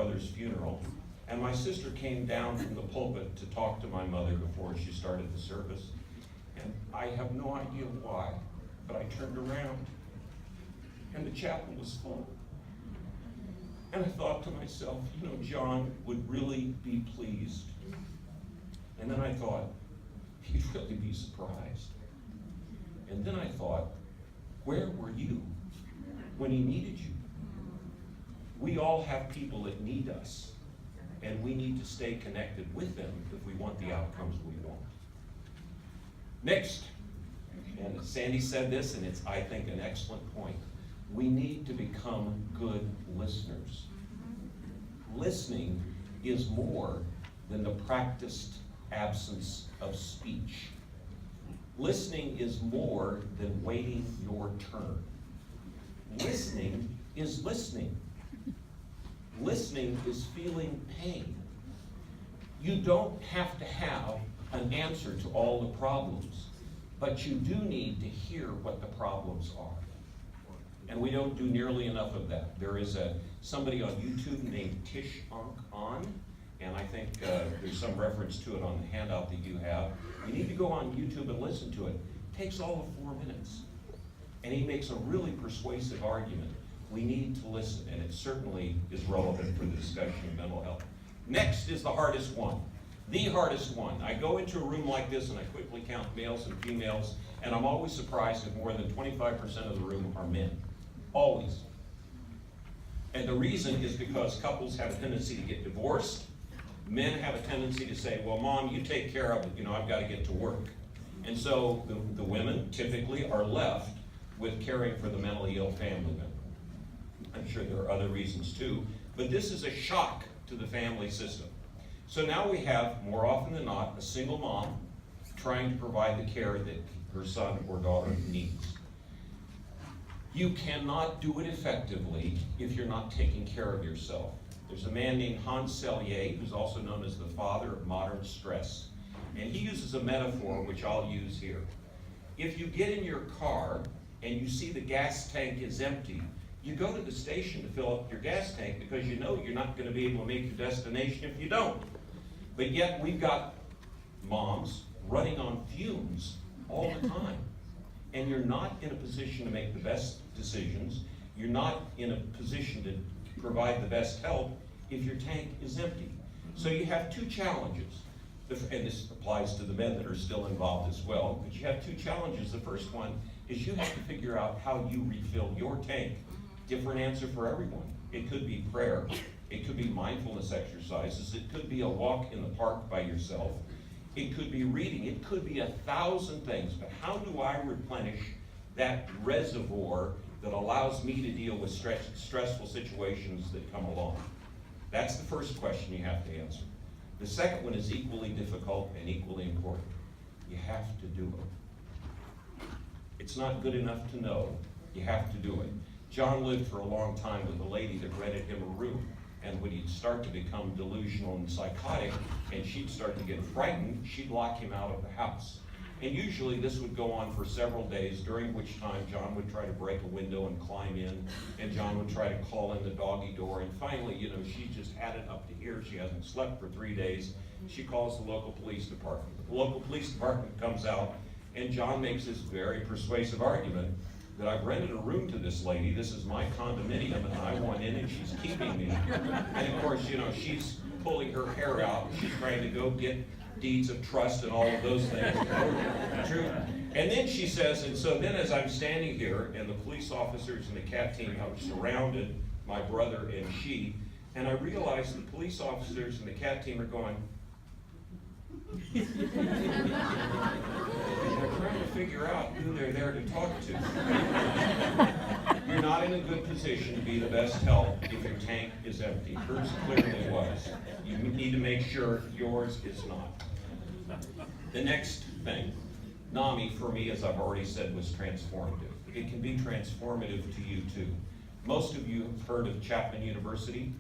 brother's funeral, and my sister came down from the pulpit to talk to my mother before she started the service. And I have no idea why, but I turned around, and the chapel was full. And I thought to myself, you know, John would really be pleased. And then I thought, he'd really be surprised. And then I thought, where were you when he needed you? We all have people that need us, and we need to stay connected with them if we want the outcomes we want. Next, and Sandy said this, and it's, I think, an excellent point. We need to become good listeners. Listening is more than the practiced absence of speech. Listening is more than waiting your turn. Listening is listening. Listening is feeling pain. You don't have to have an answer to all the problems, but you do need to hear what the problems are. And we don't do nearly enough of that. There is somebody on YouTube named Tish On, and I think there's some reference to it on the handout that you have. You need to go on YouTube and listen to it. It takes all of 4 minutes. And he makes a really persuasive argument. We need to listen, and it certainly is relevant for the discussion of mental health. Next is the hardest one. The hardest one. I go into a room like this and I quickly count males and females, and I'm always surprised if more than 25% of the room are men. Always. And the reason is because couples have a tendency to get divorced. Men have a tendency to say, well, Mom, you take care of it, you know, I've got to get to work. And so the women typically are left with caring for the mentally ill family member. I'm sure there are other reasons too, but this is a shock to the family system. So now we have, more often than not, a single mom trying to provide the care that her son or daughter needs. You cannot do it effectively if you're not taking care of yourself. There's a man named Hans Selye, who's also known as the father of modern stress. And he uses a metaphor which I'll use here. If you get in your car and you see the gas tank is empty, you go to the station to fill up your gas tank because you know you're not going to be able to make your destination if you don't. But yet we've got moms running on fumes all the time. And you're not in a position to make the best decisions. You're not in a position to provide the best help if your tank is empty. So you have two challenges. And this applies to the men that are still involved as well. But you have two challenges. The first one is you have to figure out how you refill your tank. Different answer for everyone. It could be prayer. It could be mindfulness exercises. It could be a walk in the park by yourself. It could be reading. It could be 1,000 things. But how do I replenish that reservoir that allows me to deal with stressful situations that come along? That's the first question you have to answer. The second one is equally difficult and equally important. You have to do it. It's not good enough to know. You have to do it. John lived for a long time with a lady that rented him a room. And when he'd start to become delusional and psychotic, and she'd start to get frightened, she'd lock him out of the house. And usually this would go on for several days, during which time John would try to break a window and climb in, and John would try to call in the doggy door, and finally, you know, she just had it up to here. She hasn't slept for 3 days. She calls the local police department. The local police department comes out, and John makes this very persuasive argument that I've rented a room to this lady, this is my condominium, and I want in and she's keeping me. And of course, you know, she's pulling her hair out, she's trying to go get deeds of trust and all of those things. True. And then she says, and so then as I'm standing here, and the police officers and the CAT team have surrounded my brother and she, and I realize the police officers and the CAT team are going, they're trying to figure out who they're there to talk to. You're not in a good position to be the best help if your tank is empty. Hers clearly was. You need to make sure yours is not. The next thing, NAMI for me, as I've already said, was transformative. It can be transformative to you too. Most of you have heard of Chapman University.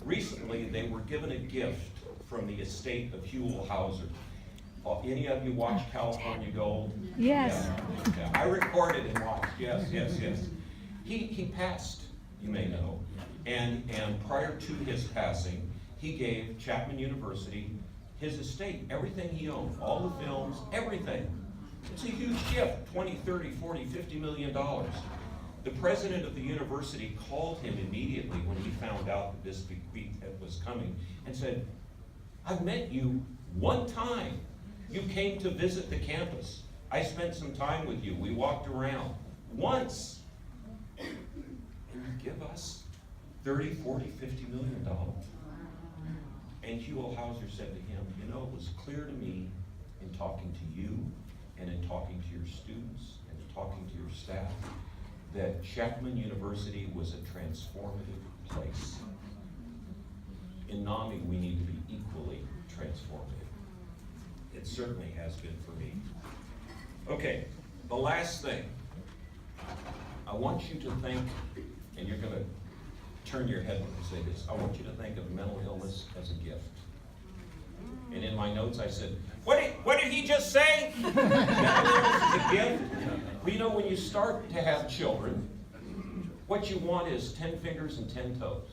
Recently, they were given a gift from the estate of Huell Hauser. Any of you watch California Gold? Yes. Yeah. I recorded and watched. Yes. He passed, you may know. And prior to his passing, he gave Chapman University his estate, everything he owned, all the films, everything. It's a huge gift, 20, 30, 40, $50 million. The president of the university called him immediately when he found out that this bequeath was coming and said, I've met you one time. You came to visit the campus. I spent some time with you. We walked around once. And you give us 30, 40, $50 million. And Hugh Hauser said to him, you know, it was clear to me in talking to you and in talking to your students and in talking to your staff that Chapman University was a transformative place. In NAMI, we need to be equally transformative. It certainly has been for me. Okay, the last thing. I want you to think, and you're going to turn your head when I say this, I want you to think of mental illness as a gift. And in my notes I said, what did he just say? Mental illness is a gift. Well, you know, when you start to have children, what you want is 10 fingers and 10 toes.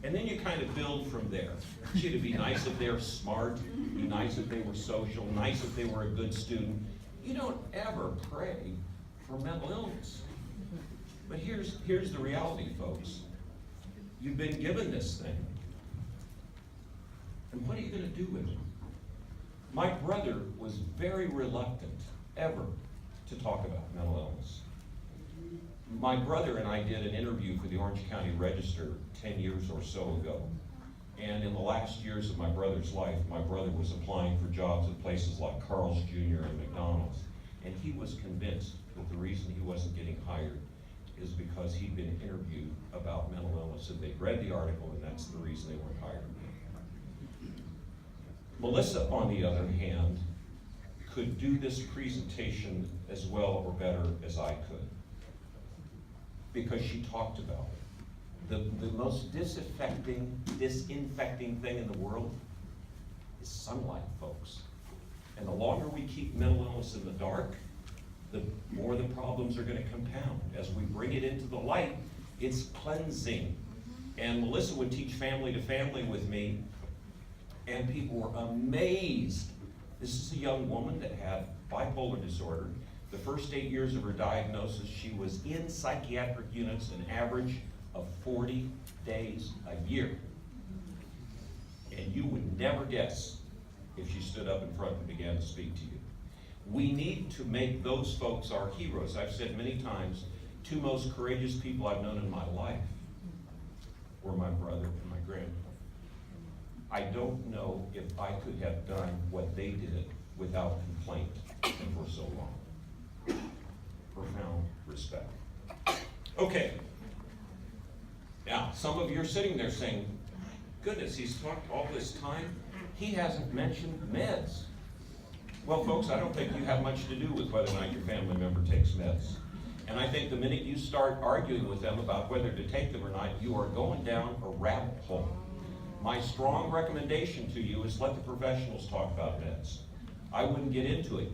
And then you kind of build from there. It'd be nice if they're smart, be nice if they were social, nice if they were a good student. You don't ever pray for mental illness. But here's the reality, folks. You've been given this thing. And what are you going to do with it? My brother was very reluctant ever to talk about mental illness. My brother and I did an interview for the Orange County Register 10 years or so ago. And in the last years of my brother's life, my brother was applying for jobs at places like Carl's Jr. and McDonald's. And he was convinced that the reason he wasn't getting hired is because he'd been interviewed about mental illness, and they'd read the article, and that's the reason they weren't hired. Melissa, on the other hand, could do this presentation as well or better as I could, because she talked about it. The most disinfecting thing in the world is sunlight, folks. And the longer we keep mental illness in the dark, the more the problems are going to compound. As we bring it into the light, it's cleansing. And Melissa would teach family to family with me, and people were amazed. This is a young woman that had bipolar disorder. The first 8 years of her diagnosis, she was in psychiatric units an average of 40 days a year. And you would never guess if she stood up in front and began to speak to you. We need to make those folks our heroes. I've said many times, two most courageous people I've known in my life were my brother and my grandmother. I don't know if I could have done what they did without complaint and for so long. Profound respect. Okay. Now, some of you are sitting there saying, goodness, he's talked all this time. He hasn't mentioned meds. Well, folks, I don't think you have much to do with whether or not your family member takes meds. And I think the minute you start arguing with them about whether to take them or not, you are going down a rabbit hole. My strong recommendation to you is let the professionals talk about meds. I wouldn't get into it.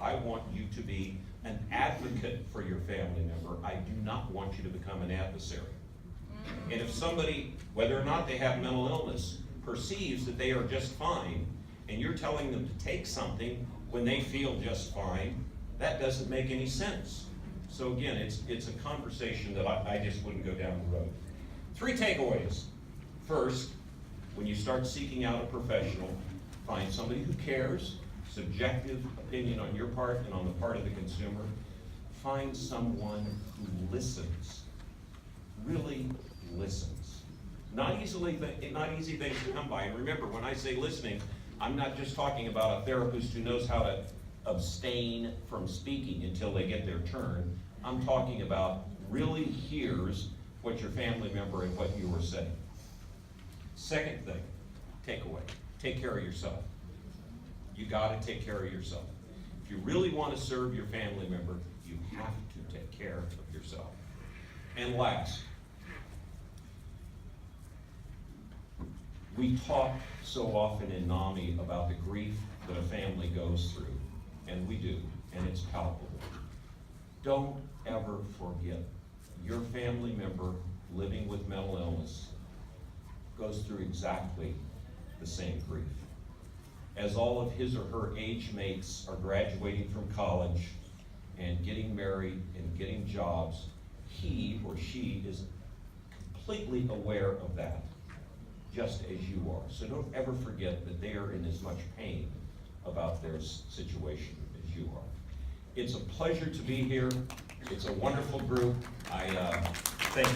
I want you to be an advocate for your family member. I do not want you to become an adversary. And if somebody, whether or not they have mental illness, perceives that they are just fine, and you're telling them to take something when they feel just fine, that doesn't make any sense. So again, it's a conversation that I just wouldn't go down the road. 3 takeaways. First, when you start seeking out a professional, find somebody who cares, subjective opinion on your part and on the part of the consumer. Find someone who listens, really listens. Not easy things to come by. And remember, when I say listening, I'm not just talking about a therapist who knows how to abstain from speaking until they get their turn. I'm talking about really hears what your family member and what you are saying. Second thing, takeaway, take care of yourself. You got to take care of yourself. If you really want to serve your family member, you have to take care of yourself. And last, we talk so often in NAMI about the grief that a family goes through, and we do, and it's palpable. Don't ever forget your family member living with mental illness goes through exactly the same grief. As all of his or her age mates are graduating from college and getting married and getting jobs, he or she is completely aware of that, just as you are. So don't ever forget that they are in as much pain about their situation as you are. It's a pleasure to be here. It's a wonderful group. I thank you.